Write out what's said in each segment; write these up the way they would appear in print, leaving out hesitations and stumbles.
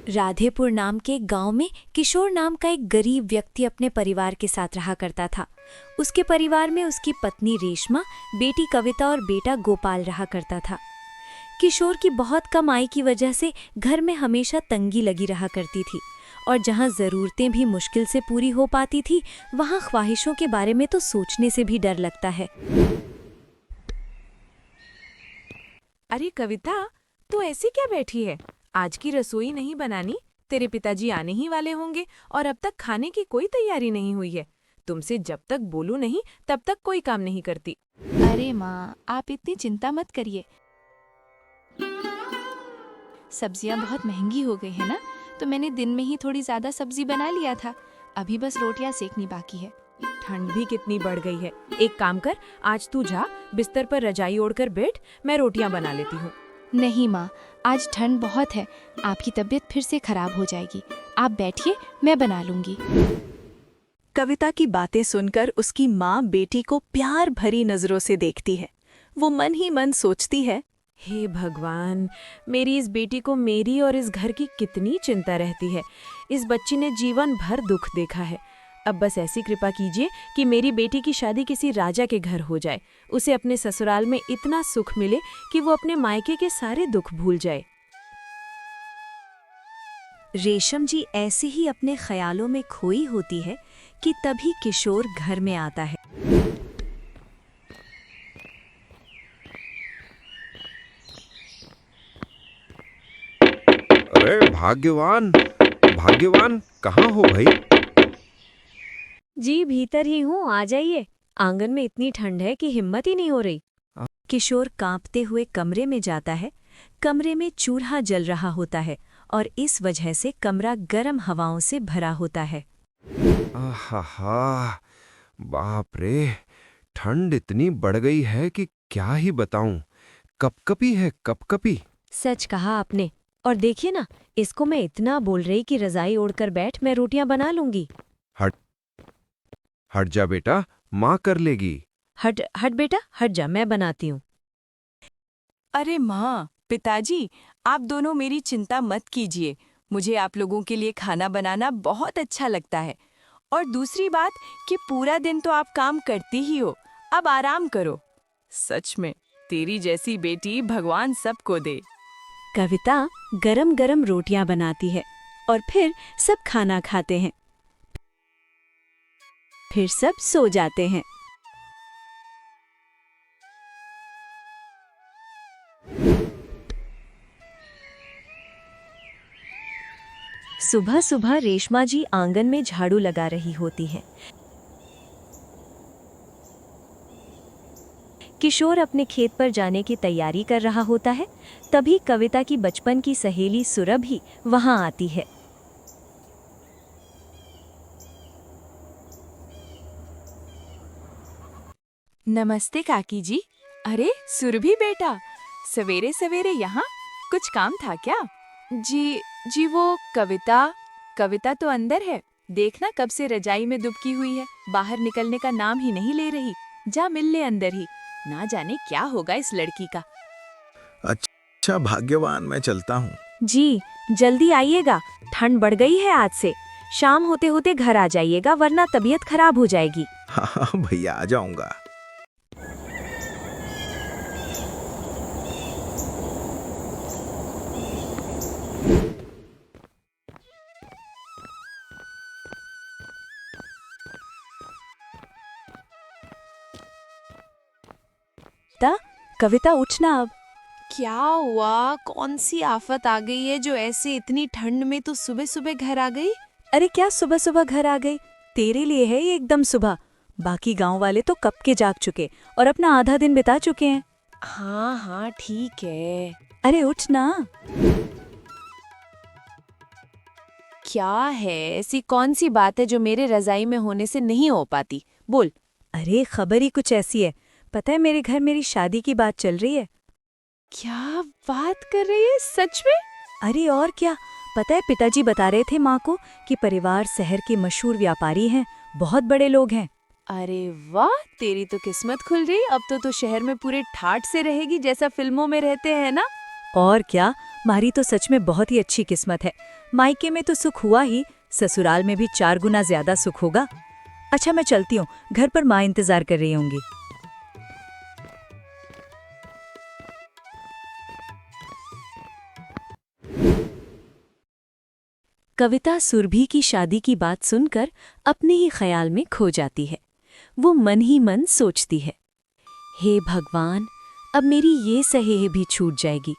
राधेपुर नाम के एक गांव में किशोर नाम का एक गरीब व्यक्ति अपने परिवार के साथ रहा करता था। उसके परिवार में उसकी पत्नी रेशमा, बेटी कविता और बेटा गोपाल रहा करता था। किशोर की बहुत कम आय की वजह से घर में हमेशा तंगी लगी रहा करती थी और जहां ज़रूरतें भी मुश्किल से पूरी हो पाती थी, वहां ख्वाहिशों के बारे में तो सोचने से भी डर लगता है। अरे कविता, तू ऐसी क्या बैठी है? आज की रसोई नहीं बनानी? तेरे पिताजी आने ही वाले होंगे और अब तक खाने की कोई तैयारी नहीं हुई है। तुमसे जब तक बोलूं नहीं तब तक कोई काम नहीं करती। अरे माँ, आप इतनी चिंता मत करिए। सब्जियाँ बहुत महंगी हो गई है ना, तो मैंने दिन में ही थोड़ी ज़्यादा सब्जी बना लिया था। अभी बस रोटियाँ सेकनी बाकी है। ठंड भी कितनी बढ़ गई है। एक काम कर, आज तू जा, बिस्तर पर रजाई ओढ़कर बैठ, मैं रोटियां बना लेती हूँ। नहीं माँ, आज ठंड बहुत है, आपकी तबीयत फिर से खराब हो जाएगी। आप बैठिए, मैं बना लूँगी। कविता की बातें सुनकर उसकी माँ बेटी को प्यार भरी नजरों से देखती है। वो मन ही मन सोचती है, हे भगवान, मेरी इस बेटी को मेरी और इस घर की कितनी चिंता रहती है। इस बच्ची ने जीवन भर दुख देखा है। अब बस ऐसी कृपा कीजिए कि मेरी बेटी की शादी किसी राजा के घर हो जाए, उसे अपने ससुराल में इतना सुख मिले कि वो अपने मायके के सारे दुख भूल जाए। रेशम जी ऐसे ही अपने ख्यालों में खोई होती है कि तभी किशोर घर में आता है। अरे भाग्यवान, भाग्यवान, कहाँ हो भाई? जी भीतर ही हूँ, आ जाइए। आंगन में इतनी ठंड है कि हिम्मत ही नहीं हो रही। किशोर कांपते हुए कमरे में जाता है। कमरे में चूल्हा जल रहा होता है और इस वजह से कमरा गर्म हवाओं से भरा होता है। आहा, बाप रे, ठंड इतनी बढ़ गई है कि क्या ही बताऊं। कपकपी है, कपकपी। सच कहा आपने। और देखिए ना, इसको मैं इतना बोल रही कि रजाई ओढ़कर बैठ, मैं रोटियां बना लूंगी। हट जा बेटा, माँ कर लेगी। हट हट बेटा, हट जा, मैं बनाती हूँ। अरे माँ, पिताजी, आप दोनों मेरी चिंता मत कीजिए। मुझे आप लोगों के लिए खाना बनाना बहुत अच्छा लगता है। और दूसरी बात कि पूरा दिन तो आप काम करती ही हो, अब आराम करो। सच में तेरी जैसी बेटी भगवान सबको दे। कविता गरम गरम रोटियां बनाती है और फिर सब खाना खाते हैं। फिर सब सो जाते हैं। सुबह सुबह रेशमा जी आंगन में झाड़ू लगा रही होती हैं। किशोर अपने खेत पर जाने की तैयारी कर रहा होता है। तभी कविता की बचपन की सहेली सुरभि वहां आती है। नमस्ते काकी जी। अरे सुरभि बेटा, सवेरे सवेरे यहाँ कुछ काम था क्या? जी वो कविता तो अंदर है। देखना कब से रजाई में दुबकी हुई है, बाहर निकलने का नाम ही नहीं ले रही। जा मिल ले अंदर ही, ना जाने क्या होगा इस लड़की का। अच्छा भाग्यवान, मैं चलता हूँ। जी जल्दी आइएगा, ठंड बढ़ गई है आज से। शाम होते होते घर आ जाइएगा, वरना तबीयत खराब हो जाएगी। हाँ भैया, आ जाऊंगा। कविता उठना अब। क्या हुआ? कौन सी आफत आ गई है जो ऐसे इतनी ठंड में तो सुबह सुबह घर आ गई? अरे क्या सुबह सुबह घर आ गई? तेरे लिए है ये एकदम सुबह। बाकी गांव वाले तो कब के जाग चुके और अपना आधा दिन बिता चुके हैं। हाँ ठीक है। अरे उठ ना। क्या है ऐसी कौन सी बात है जो मेरे रजाई में होने से नहीं हो पाती? बोल। अरे खबर ही कुछ ऐसी है। पता है, मेरे घर मेरी शादी की बात चल रही है। क्या बात कर रही है? सच में? अरे और क्या, पता है पिताजी बता रहे थे माँ को कि परिवार शहर के मशहूर व्यापारी हैं, बहुत बड़े लोग हैं। अरे वाह, तेरी तो किस्मत खुल गई। अब तो शहर में पूरे ठाठ से रहेगी जैसा फिल्मों में रहते हैं ना। और क्या, मारी तो सच में बहुत ही अच्छी किस्मत है। मायके में तो सुख हुआ ही, ससुराल में भी 4 गुना ज्यादा सुख होगा। अच्छा मैं चलती हूँ, घर पर माँ इंतजार कर रही होंगी। कविता सुरभि की शादी की बात सुनकर अपने ही ख्याल में खो जाती है। वो मन ही मन सोचती है, हे भगवान, अब मेरी ये सहेह भी छूट जाएगी।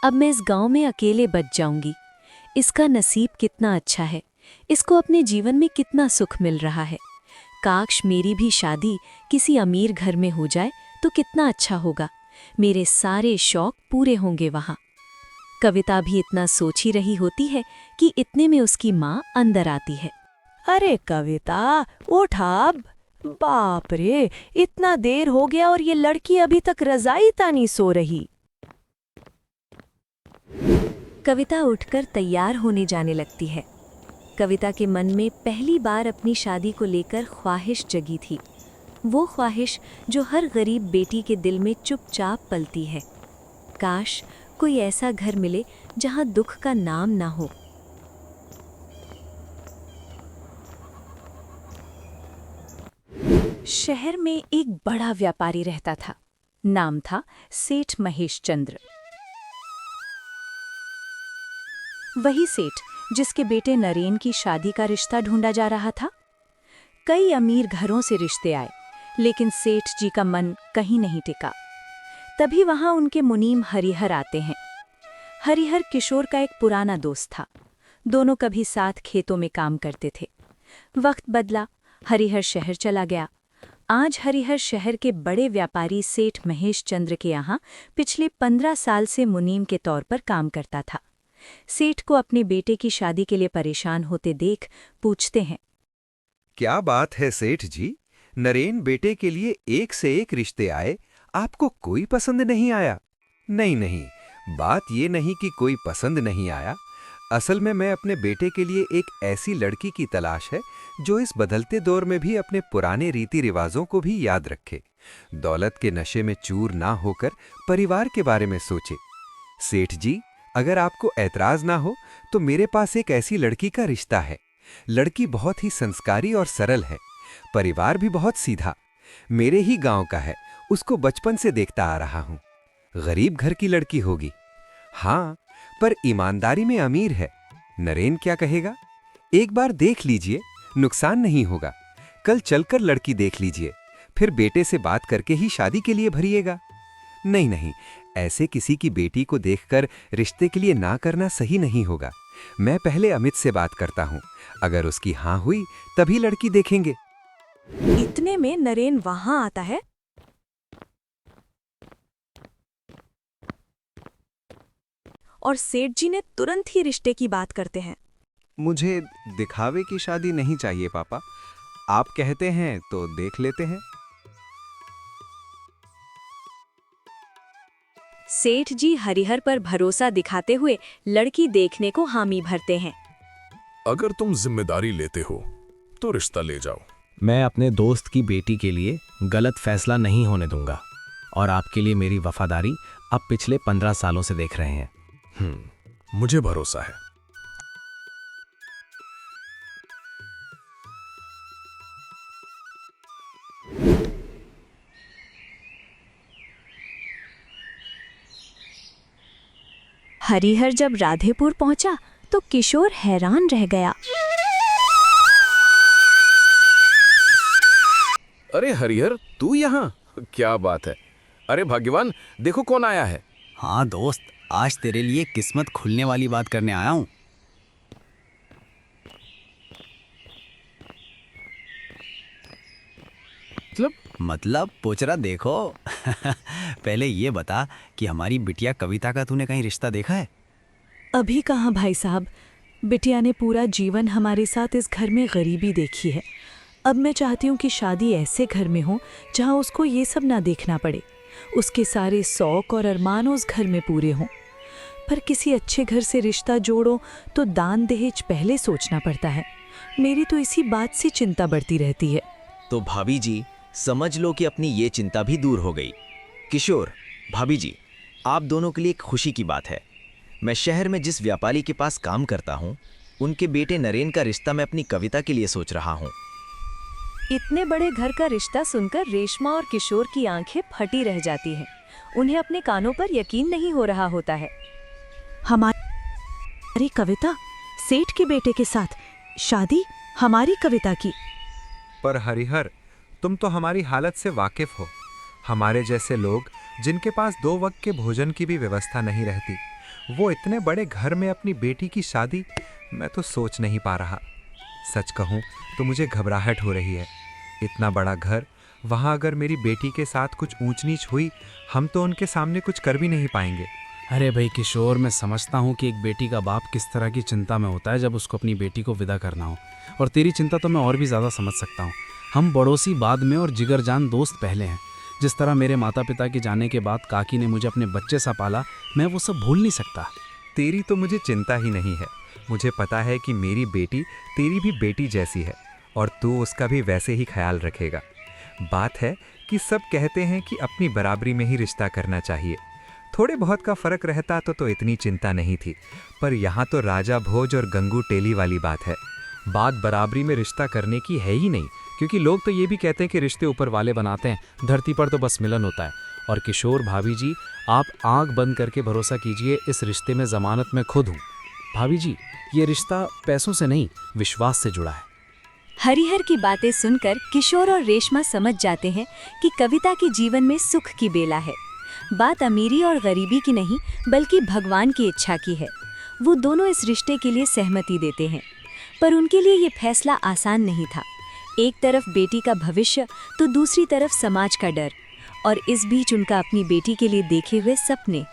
अब मैं इस गांव में अकेले बच जाऊंगी। इसका नसीब कितना अच्छा है, इसको अपने जीवन में कितना सुख मिल रहा है। काश मेरी भी शादी किसी अमीर घर में हो जाए तो कितना अच्छा होगा। मेरे सारे शौक पूरे होंगे वहाँ। कविता भी इतना सोच ही रही होती है कि इतने में उसकी माँ अंदर आती है। अरे कविता, उठ अब। बाप रे, इतना देर हो गया और ये लड़की अभी तक रजाई तानी सो रही। कविता उठकर तैयार होने जाने लगती है। कविता के मन में पहली बार अपनी शादी को लेकर ख्वाहिश जगी थी। वो ख्वाहिश जो हर गरीब बेटी के दिल में चुपचाप पलती है। काश कोई ऐसा घर मिले जहां दुख का नाम ना हो। शहर में एक बड़ा व्यापारी रहता था। नाम था सेठ महेश चंद्र। वही सेठ जिसके बेटे नरेन की शादी का रिश्ता ढूंढा जा रहा था। कई अमीर घरों से रिश्ते आए, लेकिन सेठ जी का मन कहीं नहीं टिका। तभी वहां उनके मुनीम हरिहर आते हैं। हरिहर किशोर का एक पुराना दोस्त था। दोनों कभी साथ खेतों में काम करते थे। वक्त बदला, हरिहर शहर चला गया। आज हरिहर शहर के बड़े व्यापारी सेठ महेश चंद्र के यहाँ पिछले 15 साल से मुनीम के तौर पर काम करता था। सेठ को अपने बेटे की शादी के लिए परेशान होते देख पूछते हैं, क्या बात है सेठ जी, नरेन बेटे के लिए एक से एक रिश्ते आए, आपको कोई पसंद नहीं आया? नहीं नहीं, बात ये नहीं कि कोई पसंद नहीं आया। असल में मैं अपने बेटे के लिए एक ऐसी लड़की की तलाश है जो इस बदलते दौर में भी अपने पुराने रीति रिवाजों को भी याद रखे, दौलत के नशे में चूर ना होकर परिवार के बारे में सोचे। सेठ जी, अगर आपको ऐतराज ना हो तो मेरे पास एक ऐसी लड़की का रिश्ता है। लड़की बहुत ही संस्कारी और सरल है, परिवार भी बहुत सीधा, मेरे ही गांव का है, उसको बचपन से देखता आ रहा हूं। गरीब घर की लड़की होगी, हाँ, पर ईमानदारी में अमीर है। नरेन क्या कहेगा? एक बार देख लीजिए, नुकसान नहीं होगा। कल चलकर लड़की देख लीजिए, फिर बेटे से बात करके ही शादी के लिए भरिएगा। नहीं नहीं, ऐसे किसी की बेटी को देखकर रिश्ते के लिए ना करना सही नहीं होगा। मैं पहले अमित से बात करता हूँ, अगर उसकी हाँ हुई तभी लड़की देखेंगे। इतने में नरेन वहां आता है। और सेठ जी ने तुरंत ही रिश्ते की बात करते हैं। मुझे दिखावे की शादी नहीं चाहिए पापा, आप कहते हैं तो देख लेते हैं। सेठ जी हरिहर पर भरोसा दिखाते हुए लड़की देखने को हामी भरते हैं। अगर तुम जिम्मेदारी लेते हो तो रिश्ता ले जाओ। मैं अपने दोस्त की बेटी के लिए गलत फैसला नहीं होने दूंगा, और आपके लिए मेरी वफादारी आप पिछले 15 सालों से देख रहे हैं। मुझे भरोसा है। हरिहर जब राधेपुर पहुंचा तो किशोर हैरान रह गया। अरे हरिहर, तू यहाँ? क्या बात है। अरे भाग्यवान, देखो कौन आया है। हाँ दोस्त, आज तेरे लिए किस्मत खुलने वाली बात करने आया हूँ। मतलब पोचरा देखो। पहले ये बता कि हमारी बिटिया कविता का तूने कहीं रिश्ता देखा है? अभी कहाँ भाई साहब, बिटिया ने पूरा जीवन हमारे साथ इस घर में गरीबी देखी है। अब मैं चाहती हूँ कि शादी ऐसे घर में हो जहाँ उसको ये सब ना देखना पड़े। उसके सारे शौक और अरमान उस घर में पूरे हों। पर किसी अच्छे घर से रिश्ता जोड़ो तो दान दहेज पहले सोचना पड़ता है। मेरी तो इसी बात से चिंता बढ़ती रहती है। तो भाभी जी, समझ लो कि अपनी ये चिंता भी दूर हो गई। किशोर, भाभी जी, आप दोनों के लिए एक खुशी की बात है। मैं शहर में जिस व्यापारी के पास काम करता हूँ, उनके बेटे नरेन का रिश्ता मैं अपनी कविता के लिए सोच रहा हूँ। इतने बड़े घर का रिश्ता सुनकर रेशमा और किशोर की आंखें फटी रह जाती हैं। उन्हें अपने कानों पर यकीन नहीं हो रहा होता है। हमारी कविता सेठ के बेटे के साथ शादी, हमारी कविता की। पर हरिहर, तुम तो हमारी हालत से वाकिफ हो। हमारे जैसे लोग जिनके पास 2 वक्त के भोजन की भी व्यवस्था नहीं रहती, वो इतने बड़े घर में अपनी बेटी की शादी, मैं तो सोच नहीं पा रहा। सच कहूँ तो मुझे घबराहट हो रही है। इतना बड़ा घर, वहाँ अगर मेरी बेटी के साथ कुछ ऊंच नीच हुई, हम तो उनके सामने कुछ कर भी नहीं पाएंगे। अरे भाई किशोर, मैं समझता हूँ कि एक बेटी का बाप किस तरह की चिंता में होता है जब उसको अपनी बेटी को विदा करना हो, और तेरी चिंता तो मैं और भी ज़्यादा समझ सकता हूँ। हम पड़ोसी बाद में और जिगरजान दोस्त पहले हैं। जिस तरह मेरे माता पिता के जाने के बाद काकी ने मुझे अपने बच्चे सा पाला, मैं वो सब भूल नहीं सकता। तेरी तो मुझे चिंता ही नहीं है। मुझे पता है कि मेरी बेटी तेरी भी बेटी जैसी है, और तू उसका भी वैसे ही ख्याल रखेगा। बात है कि सब कहते हैं कि अपनी बराबरी में ही रिश्ता करना चाहिए। थोड़े बहुत का फर्क रहता तो इतनी चिंता नहीं थी, पर यहाँ तो राजा भोज और गंगू टेली वाली बात है। बात बराबरी में रिश्ता करने की है ही नहीं, क्योंकि लोग तो ये भी कहते हैं कि रिश्ते ऊपर वाले बनाते हैं, धरती पर तो बस मिलन होता है। और किशोर भाभी जी, आप आंख बंद करके भरोसा कीजिए, इस रिश्ते में जमानत मैं खुद हूँ। भाभी जी, ये रिश्ता पैसों से नहीं, विश्वास से जुड़ा है। हरिहर की बातें सुनकर किशोर और रेशमा समझ जाते हैं कि कविता के जीवन में सुख की बेला है। बात अमीरी और गरीबी की नहीं, बल्कि भगवान की इच्छा की है। वो दोनों इस रिश्ते के लिए सहमति देते हैं, पर उनके लिए ये फैसला आसान नहीं था। एक तरफ बेटी का भविष्य तो दूसरी तरफ समाज का डर, और इस बीच उनका अपनी बेटी के लिए देखे हुए सपने।